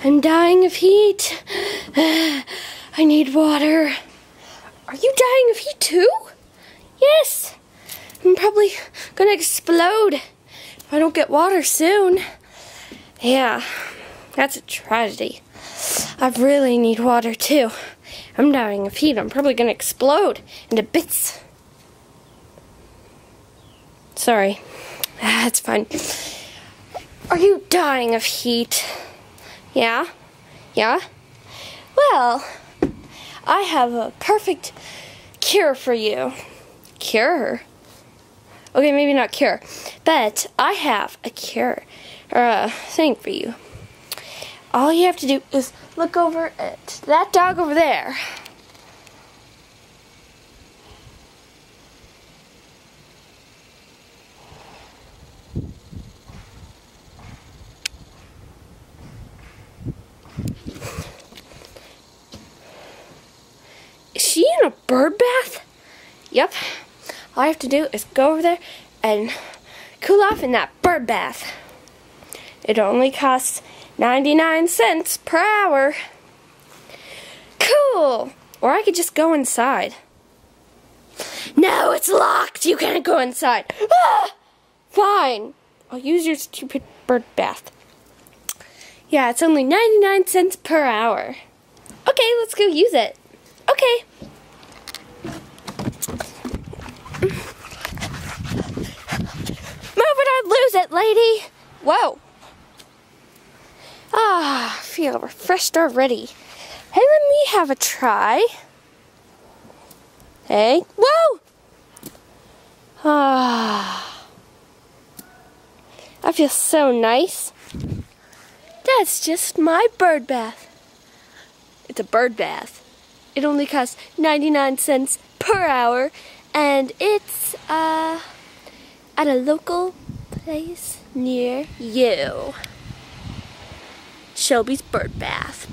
I'm dying of heat. I need water. Are you dying of heat too? Yes. I'm probably gonna explode if I don't get water soon. Yeah, that's a tragedy. I really need water too. I'm dying of heat. I'm probably gonna explode into bits. Sorry. That's fine. Are you dying of heat? Yeah? Yeah? Well, I have a perfect cure for you. Cure? Okay, maybe not cure, but I have a cure, or a thing for you. All you have to do is look over at that dog over there. Is she in a bird bath? Yep. All I have to do is go over there and cool off in that bird bath. It only costs 99 cents per hour. Cool! Or I could just go inside. No, it's locked! You can't go inside. Ah! Fine. I'll use your stupid bird bath. Yeah, it's only 99 cents per hour. Okay, let's go use it. Okay. Move it or lose it, lady. Whoa. Ah, I feel refreshed already. Hey, let me have a try. Hey. Whoa. Ah. I feel so nice. That's just my bird bath. It's a bird bath. It only costs 99 cents per hour, and it's at a local place near you. Shelby's bird bath.